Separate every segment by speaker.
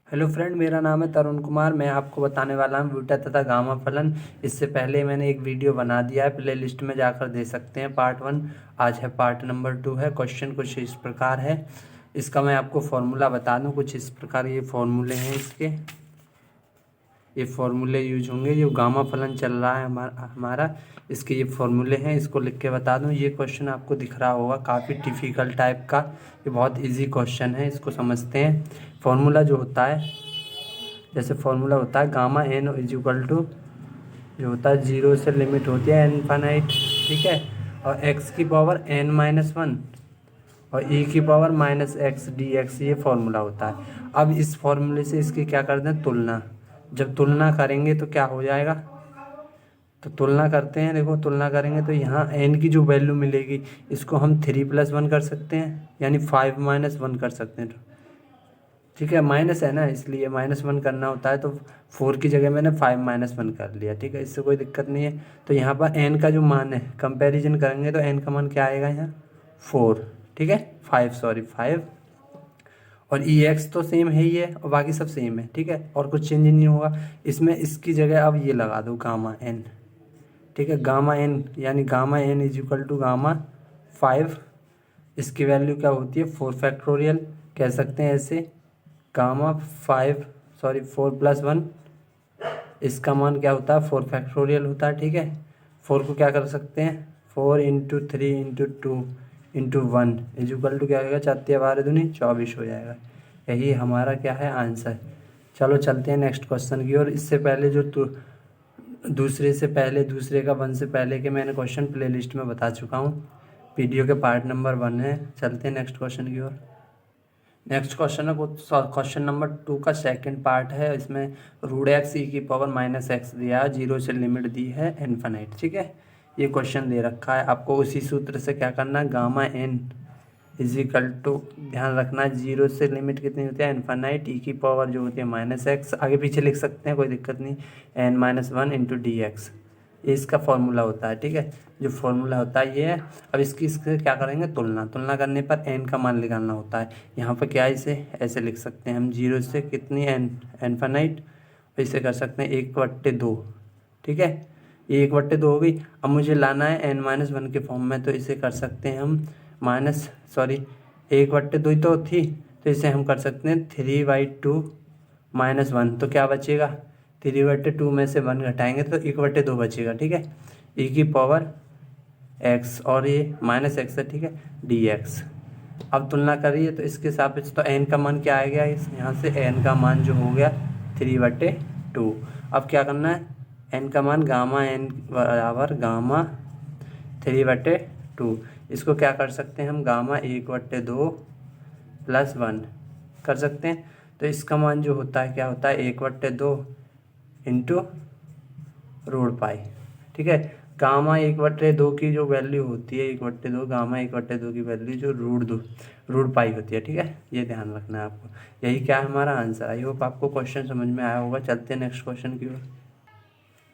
Speaker 1: Hello friend, मेरा नाम है तरुण कुमार। मैं आपको बताने वाला हूँ बीटा तथा गामा फलन। इससे पहले मैंने एक वीडियो बना दिया है, प्ले लिस्ट में जाकर दे सकते हैं। पार्ट 1 आज है, पार्ट नंबर 2 है। क्वेश्चन कुछ इस प्रकार है। इसका मैं आपको फॉर्मूला बता दूँ। कुछ इस प्रकार ये फॉर्मूले हैं इसके। ये फॉर्मूले यूज होंगे। जो गामा फलन चल रहा है हमारा इसके ये फॉर्मूले हैं। इसको लिख के बता दूं। ये क्वेश्चन आपको दिख रहा होगा, काफ़ी डिफ़िकल्ट टाइप का। ये बहुत इजी क्वेश्चन है, इसको समझते हैं। फॉर्मूला जो होता है, जैसे फॉर्मूला होता है gamma N is equal to, जो होता है 0 से लिमिट होती है इनफाइनाइट, ठीक है। और एक्स की पावर n-1 और e की पावर -x dx, ये फॉर्मूला होता है। अब इस फॉर्मूले से इसकी क्या कर दें, तुलना। जब तुलना करेंगे तो क्या हो जाएगा, तो तुलना करते हैं। देखो, तुलना करेंगे तो यहाँ n की जो वैल्यू मिलेगी, इसको हम 3+1 कर सकते हैं, यानी 5-1 कर सकते हैं। ठीक है, माइनस है ना, इसलिए -1 करना होता है। तो 4 की जगह मैंने 5-1 कर लिया, ठीक है। इससे कोई दिक्कत नहीं है। तो यहाँ पर n का जो मान है, कंपैरिजन करेंगे तो n का मान क्या आएगा यहाँ, 4, ठीक है, 5 और ई एक्स तो सेम है ही है, और बाकी सब सेम है, ठीक है, और कुछ चेंज नहीं होगा इसमें। इसकी जगह अब ये लगा दो गामा एन, ठीक है। गामा एन यानी gamma N is equal to gamma 5। इसकी वैल्यू क्या होती है, 4 कह सकते हैं ऐसे। गामा 4+1, इसका मान क्या होता है, 4 होता है, ठीक है। 4 को क्या कर सकते हैं, 4 × 3 × 2 × 1 इज इक्वल टू क्या होगा, 4×3 = 24 हो जाएगा। यही हमारा क्या है, आंसर। चलो चलते हैं नेक्स्ट क्वेश्चन की ओर। इससे पहले जो दूसरे का 1 से पहले के मैंने क्वेश्चन प्ले लिस्ट में बता चुका हूँ। वीडियो के पार्ट नंबर 1 है। चलते हैं नेक्स्ट क्वेश्चन की ओर। नेक्स्ट क्वेश्चन है, क्वेश्चन नंबर 2 का सेकंड पार्ट है। इसमें √x e की पावर -x दिया है, 0 से लिमिट दी है इनफाइनाइट, ठीक है। ये क्वेश्चन दे रखा है आपको। उसी सूत्र से क्या करना है, gamma n is equal to, ध्यान रखना 0 से लिमिट कितनी होती है, इनफाइनाइट। e की पावर जो होती है -x, आगे पीछे लिख सकते हैं, कोई दिक्कत नहीं। n-1 × dx, ये इसका फॉर्मूला होता है, ठीक है। जो फॉर्मूला होता है ये है। अब इससे क्या करेंगे, तुलना करने पर n का मान निकालना होता है। यहाँ पर क्या, इसे ऐसे लिख सकते हैं हम, 0 से कितनी n इनफाइनाइट, इसे कर सकते हैं 1/2, ठीक है। ये 1/2 हो गई। अब मुझे लाना है n-1 के फॉर्म में, तो इसे कर सकते हैं हम 1/2 ही तो थी, तो इसे हम कर सकते हैं 3/2 -1। तो क्या बचेगा, 3/2 में से 1 घटाएंगे तो 1/2 बचेगा, ठीक है। e की पावर x और ये -x है, ठीक है, dx। अब तुलना करिए तो इसके सापेक्ष तो n का मान क्या आ गया, इस यहाँ से n का मान जो हो गया 3/2। अब क्या करना है, n का मान गामा n बराबर गामा 3/2। इसको क्या कर सकते हैं हम, गामा 1/2 + 1 कर सकते हैं। तो इसका मान जो होता है, क्या होता है, 1/2 × √π, ठीक है। गामा 1/2 की जो वैल्यू होती है, 1/2 गामा 1/2 की वैल्यू जो √π होती है, ठीक है। ये ध्यान रखना है आपको। यही क्या है, हमारा आंसर। आई होप आपको क्वेश्चन समझ में आया होगा। चलते हैं नेक्स्ट क्वेश्चन की ओर।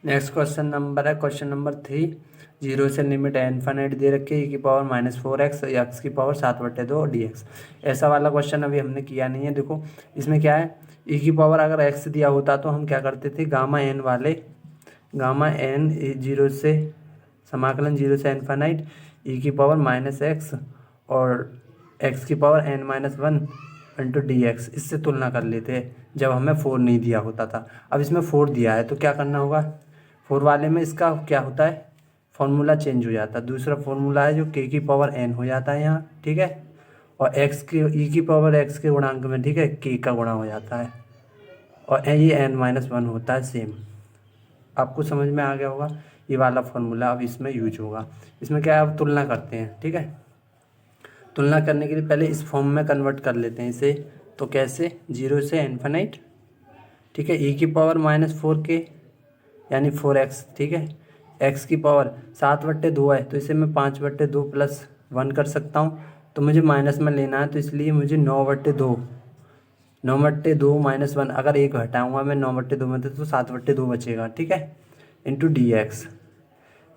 Speaker 1: नेक्स्ट क्वेश्चन नंबर है क्वेश्चन नंबर 3। 0 से लिमिट इनफाइनाइट दे रखी है, e की पावर -4x, x की पावर 7/2 dx। ऐसा वाला क्वेश्चन अभी हमने किया नहीं है। देखो इसमें क्या है, e की पावर अगर x दिया होता तो हम क्या करते थे, गामा n 0 से समाकलन 0 से इनफाइनाइट e की पावर -x और x की पावर n-1 × dx, इससे तुलना कर लेते हैं जब हमें 4 नहीं दिया होता था। अब इसमें 4 दिया है, तो क्या करना होगा, 4 वाले में इसका क्या होता है, फॉर्मूला चेंज हो जाता है। दूसरा फॉर्मूला है जो k की पावर n हो जाता है यहाँ, ठीक है। और e की पावर x के गुणांक में, ठीक है, k का गुणा हो जाता है, और ये n-1 होता है, सेम। आपको समझ में आ गया होगा। ये वाला फॉर्मूला अब इसमें यूज होगा। इसमें क्या है, अब तुलना करते हैं, ठीक है। तुलना करने के लिए पहले इस फॉर्म में कन्वर्ट कर लेते हैं इसे। तो कैसे, 0 से इनफाइनाइट, ठीक है, e की पावर -4k यानी 4x, ठीक है। x की पावर 7/2 है, तो इसे मैं 5/2 + 1 कर सकता हूँ। तो मुझे माइनस में लेना है, तो इसलिए मुझे 9/2 -1, अगर 1 हटाऊँगा मैं 9/2 में तो 7/2 बचेगा, ठीक है, × dx।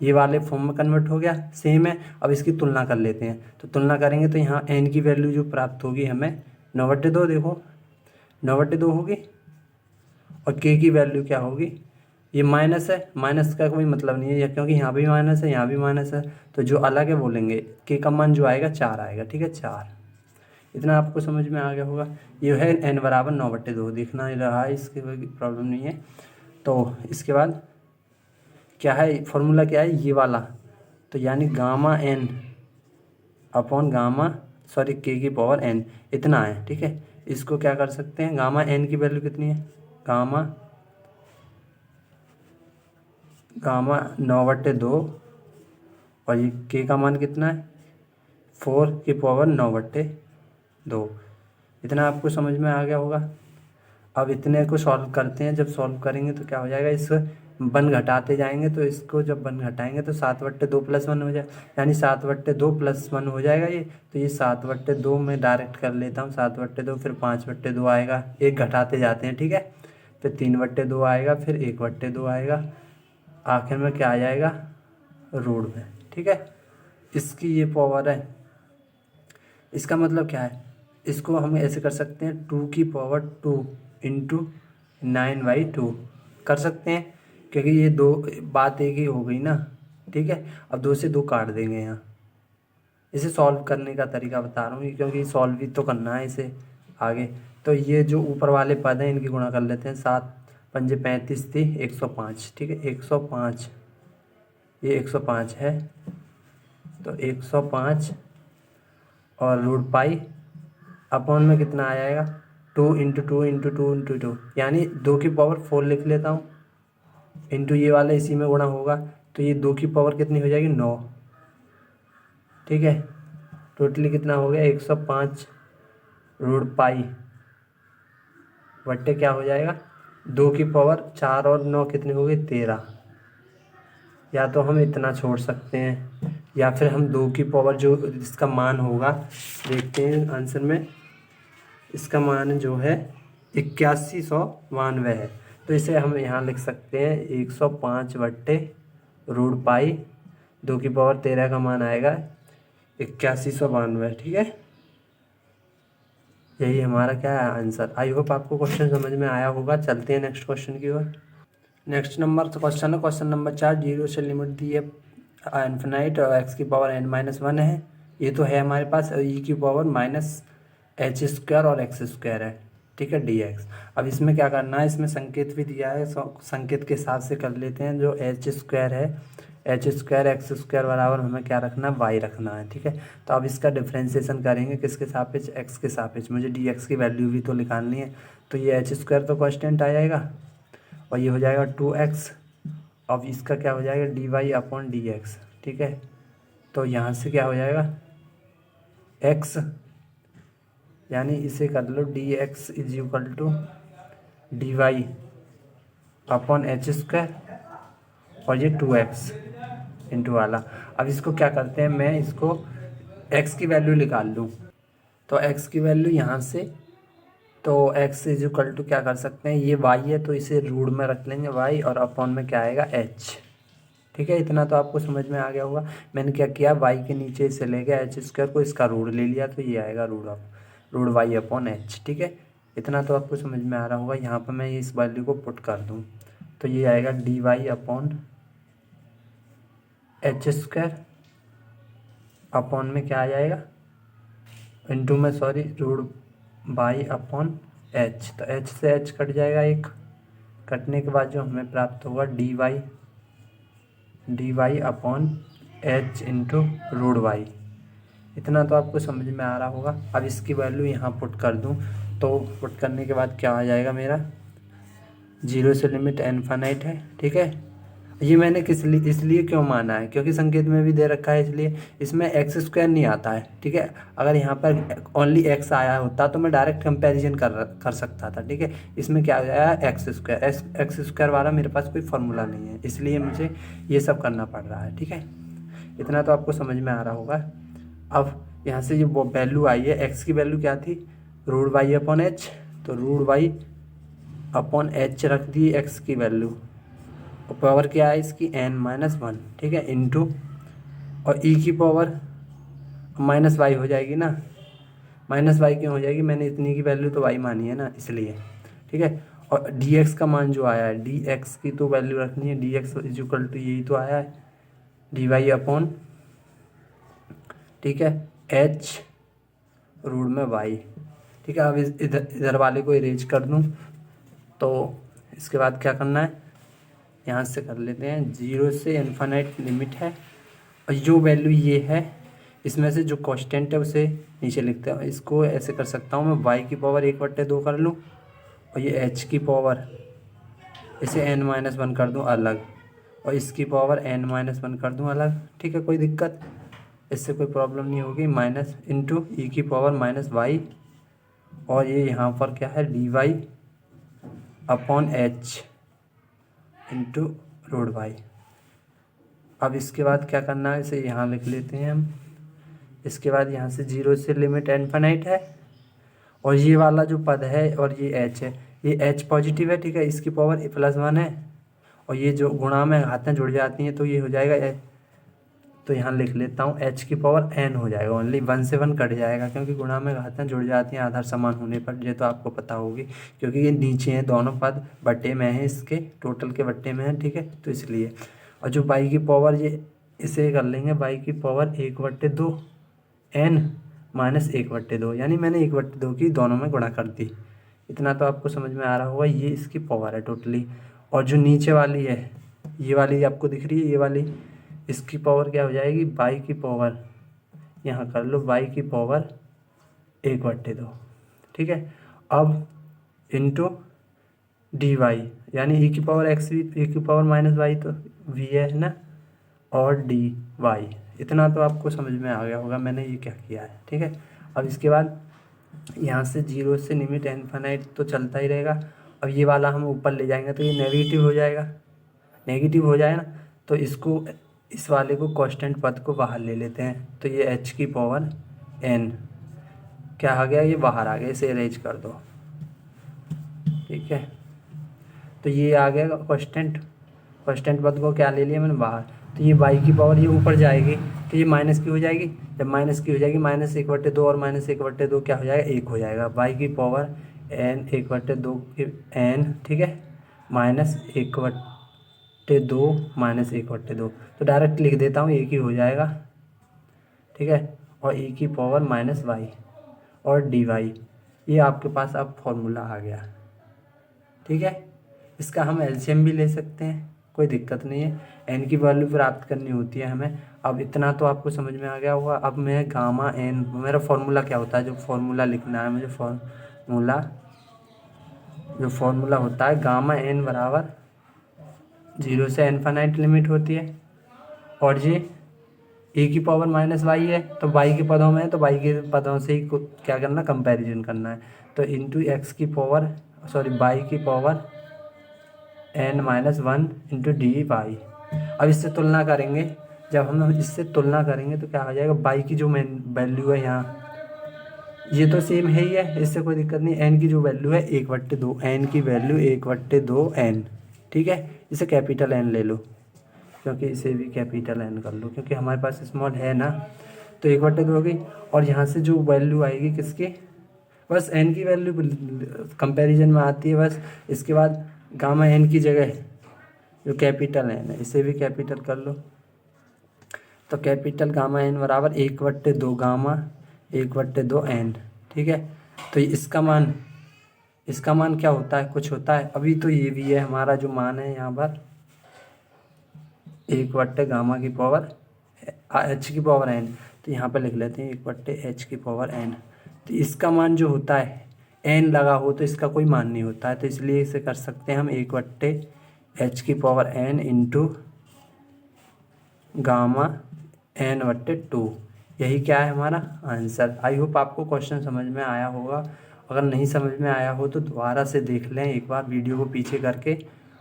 Speaker 1: ये वाले फॉर्म में कन्वर्ट हो गया, सेम है। अब इसकी तुलना कर लेते हैं। तो तुलना करेंगे तो यहाँ n की वैल्यू जो प्राप्त होगी हमें 9/2, देखो 9/2 होगी। और के की वैल्यू क्या होगी, ये माइनस है, माइनस का कोई मतलब नहीं है क्योंकि यहाँ भी माइनस है यहाँ भी माइनस है, तो जो अलग है बोलेंगे। के का मान जो आएगा 4 आएगा, ठीक है 4। इतना आपको समझ में आ गया होगा। ये है n बराबर 9/2, दिखना ही रहा है, इसकी कोई प्रॉब्लम नहीं है। तो इसके बाद क्या है, फॉर्मूला क्या है ये वाला, तो यानी गामा n अपॉन के की पावर n इतना है, ठीक है। इसको क्या कर सकते हैं, गामा n की वैल्यू कितनी है, गामा 9/2 और ये के का मान कितना है 4 की पावर 9/2। इतना आपको समझ में आ गया होगा। अब इतने को सॉल्व करते हैं, जब सॉल्व करेंगे तो क्या हो जाएगा, इस वन घटाते जाएंगे तो इसको जब वन घटाएंगे तो 7/2 + 1 हो जाए, यानी 7/2 + 1 हो जाएगा ये। तो ये 7/2 में डायरेक्ट कर लेता हूँ, 7/2 फिर 5/2 आएगा, एक घटाते जाते हैं, ठीक है। फिर 3/2 आएगा, फिर 1/2 आएगा, आखिर में क्या आ जाएगा रूट में, ठीक है। इसकी ये पावर है। इसका मतलब क्या है, इसको हम ऐसे कर सकते हैं 2 की पावर 2 × 9/2 कर सकते हैं, क्योंकि ये दो बात एक ही हो गई ना, ठीक है। अब 2 से 2 काट देंगे यहाँ। इसे सॉल्व करने का तरीका बता रहा हूँ क्योंकि सॉल्व भी तो करना है इसे आगे। तो ये जो ऊपर वाले पद हैं इनकी गुणा कर लेते हैं, 7 × 5 = 35 थी, 105, ठीक है 105, ये 105 है, तो 105 और रूट पाई अपॉन में कितना आ जाएगा 2 × 2 × 2 × 2, यानी 2 की पावर 4 लिख लेता हूँ, इंटू ये वाला इसी में गुणा होगा, तो ये 2 की पावर कितनी हो जाएगी 9, ठीक है। टोटली कितना हो गया 105 रूट पाई बट्टे क्या हो जाएगा 2 की पावर 4 और 9 कितनी हो गई 13। या तो हम इतना छोड़ सकते हैं या फिर हम 2 की पावर जो इसका मान होगा, देखते हैं आंसर में, इसका मान जो है 8192 है। तो इसे हम यहाँ लिख सकते हैं 105/रूट पाई, 2 की पावर 13 का मान आएगा 8192, ठीक है। यही हमारा क्या है आंसर। आई होप आपको क्वेश्चन समझ में आया होगा। चलते हैं नेक्स्ट क्वेश्चन की ओर। नेक्स्ट नंबर क्वेश्चन है, क्वेश्चन नंबर 4, 0 से लिमिट दी है इन्फिनाइट और x की पावर n-1 है। ये तो है हमारे पास, e की पावर -h² और x² है, ठीक है dx। अब इसमें क्या करना है, इसमें संकेत भी दिया है, संकेत के हिसाब से कर लेते हैं। जो h² है, h² x² बराबर हमें क्या रखना है y रखना है, ठीक है। तो अब इसका डिफ्रेंसिएशन करेंगे किसके सापेक्ष, x के सापेक्ष। मुझे dx की वैल्यू भी तो निकालनी है, तो ये h² तो कांस्टेंट आ जाएगा और ये हो जाएगा 2x। अब इसका क्या हो जाएगा dy/dx, ठीक है। तो यहाँ से क्या हो जाएगा x, यानी इसे कर लो dx = dy/h² और ये 2x इंटू वाला। अब इसको क्या करते हैं, मैं इसको x की वैल्यू निकाल लूँ, तो x की वैल्यू यहाँ से, तो x = क्या कर सकते हैं, ये y है तो इसे रूट में रख लेंगे y, और अपॉन में क्या आएगा h, ठीक है। इतना तो आपको समझ में आ गया होगा। मैंने क्या किया, y के नीचे इसे ले गया h² को, इसका रूट ले लिया, तो ये आएगा रूट y/h, ठीक है। इतना तो आपको समझ में आ रहा होगा। यहाँ पर मैं इस वैल्यू को पुट कर दूँ तो ये आएगा dy/h² अपॉन में क्या आ जाएगा इंटू में रूट y/h। तो h से h कट जाएगा, एक कटने के बाद जो हमें प्राप्त होगा dy/h इंटू रूट y। इतना तो आपको समझ में आ रहा होगा। अब इसकी वैल्यू यहाँ पुट कर दूँ, तो पुट करने के बाद क्या आ जाएगा मेरा, 0 से लिमिट इनफाइनाइट है, ठीक है। ये मैंने इसलिए क्यों माना है, क्योंकि संकेत में भी दे रखा है, इसलिए इसमें x² नहीं आता है, ठीक है। अगर यहाँ पर ओनली x आया होता तो मैं डायरेक्ट कंपैरिजन कर सकता था, ठीक है। इसमें क्या आया x² वाला मेरे पास कोई फार्मूला नहीं है, इसलिए मुझे ये सब करना पड़ रहा है, ठीक है। इतना तो आपको समझ में आ रहा होगा। अब यहाँ से जो वैल्यू आई है, x की वैल्यू क्या थी रूट y/h, तो रूट y/h रख दी x की वैल्यू, और पावर क्या है इसकी n-1, ठीक है, इंटू और e की पावर -y हो जाएगी ना, माइनस वाई क्यों हो जाएगी, मैंने इतनी की वैल्यू तो वाई मानी है ना, इसलिए। ठीक है, और डी एक्स का मान जो आया है, डी एक्स की तो वैल्यू रखनी है, D X is equal to यही तो आया है डी वाई अपॉन, ठीक है, एच रूट में वाई। ठीक है, अब इधर वाले को इरेज कर दूँ तो इसके बाद क्या करना है, यहाँ से कर लेते हैं, 0 से इन्फिनिट लिमिट है, और जो वैल्यू ये है इसमें से जो कांस्टेंट है उसे नीचे लिखते हैं। इसको ऐसे कर सकता हूँ मैं, y की पावर 1/2 कर लूँ, और ये h की पावर इसे n-1 कर दूँ अलग, और इसकी पावर n-1 कर दूँ अलग। ठीक है, कोई दिक्कत, इससे कोई प्रॉब्लम नहीं होगी। माइनस इंटू ई की पावर माइनस वाई, और ये यहाँ पर क्या है, D Y upon H into root Y. अब इसके बाद क्या करना है, इसे यहाँ लिख लेते हैं हम। इसके बाद यहाँ से 0 से लिमिट इनफिनिट है, और ये वाला जो पद है और ये h है, ये h पॉजिटिव है। ठीक है, इसकी पावर +1 है, और ये जो गुणा में घातें जुड़ जाती हैं तो ये हो जाएगा h, तो यहाँ लिख लेता हूँ h की पावर n हो जाएगा। ओनली 1 से 1 कट जाएगा, क्योंकि गुणा में घातें जुड़ जाती हैं आधार समान होने पर, ये तो आपको पता होगी, क्योंकि ये नीचे हैं दोनों पद, बट्टे में हैं, इसके टोटल के बट्टे में हैं। ठीक है, तो इसलिए, और जो y की पावर, ये इसे कर लेंगे y की पावर 1/2 n माइनस 1/2, यानी मैंने 1/2 की दोनों में गुणा कर दी। इतना तो आपको समझ में आ रहा होगा, ये इसकी पावर है टोटली। और जो नीचे वाली है, ये वाली आपको दिख रही है, ये वाली, इसकी पावर क्या हो जाएगी, y की पावर, यहाँ कर लो y की पावर 1/2। ठीक है, अब इंटू डी वाई, यानी e की पावर एक्स भी, e की पावर माइनस वाई तो v है ना, और डी वाई। इतना तो आपको समझ में आ गया होगा मैंने ये क्या किया है। ठीक है, अब इसके बाद यहाँ से 0 से लिमिट इनफिनिट तो चलता ही रहेगा। अब ये वाला हम ऊपर ले जाएंगे तो ये नेगेटिव हो जाएगा, नेगेटिव हो जाए ना, तो इसको, इस वाले को कांस्टेंट पद को बाहर ले लेते हैं, तो ये h की पावर n क्या आ गया, ये बाहर आ गया, इसे अरेंज कर दो। ठीक है, तो ये आ गया कांस्टेंट, कांस्टेंट पद को क्या ले लिया मैंने बाहर, तो ये y की पावर ये ऊपर जाएगी, तो ये माइनस की हो जाएगी, जब माइनस की हो जाएगी -1/2 और -1/2 क्या हो जाएगा, 1 हो जाएगा, y की पावर n 1/2 n। ठीक है, -1/2 -1/2, तो डायरेक्ट लिख देता हूँ, एक ही हो जाएगा। ठीक है, और e की पावर -y और dy, ये आपके पास अब फॉर्मूला आ गया। ठीक है, इसका हम एलसीएम भी ले सकते हैं, कोई दिक्कत नहीं है, n की वैल्यू प्राप्त करनी होती है हमें। अब इतना तो आपको समझ में आ गया होगा। अब मैं गामा n, मेरा फॉर्मूला क्या होता है, जो फॉर्मूला लिखना है मुझे, जो फॉर्मूला होता है गामा n बराबर 0 से इनफिनिट लिमिट होती है, और ये e की पावर -y है, तो y के पदों में है, तो y के पदों से ही क्या करना, कंपैरिजन करना है, तो इंटू x की पावर, सॉरी y की power n-1 into D Y. अब इससे तुलना करेंगे, जब हम इससे तुलना करेंगे तो क्या हो जाएगा, y की जो मेन वैल्यू है यहाँ, ये तो सेम है ही है, इससे कोई दिक्कत नहीं। n की जो वैल्यू है 1/2, n की वैल्यू 1/2 n। ठीक है, इसे कैपिटल n ले लो, क्योंकि इसे भी कैपिटल n कर लो, क्योंकि हमारे पास स्मॉल है ना, तो 1/2 हो गई। और यहाँ से जो वैल्यू आएगी किसकी, बस n की वैल्यू कंपैरिजन में आती है बस। इसके बाद गामा n की जगह जो कैपिटल n है, इसे भी कैपिटल कर लो, तो कैपिटल गामा n बराबर 1/2 गामा 1/2 n। ठीक है, तो इसका मान क्या होता है, कुछ होता है, अभी तो ये भी है हमारा जो मान है यहाँ पर 1/, गामा की पावर h की पावर n, तो यहाँ पे लिख लेते हैं 1/h की पावर n। तो इसका मान जो होता है, n लगा हो तो इसका कोई मान नहीं होता है, तो इसलिए इसे कर सकते हैं हम 1/h की power n into gamma n/2। यही क्या है हमारा आंसर। आई होप आपको क्वेश्चन समझ में आया होगा। अगर नहीं समझ में आया हो तो दोबारा से देख लें एक बार वीडियो को पीछे करके,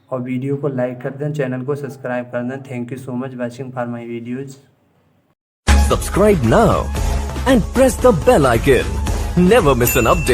Speaker 1: और वीडियो को लाइक कर दें, चैनल को सब्सक्राइब कर दें। Thank you so much watching for my videos.
Speaker 2: Subscribe now and press the bell icon. Never miss an update.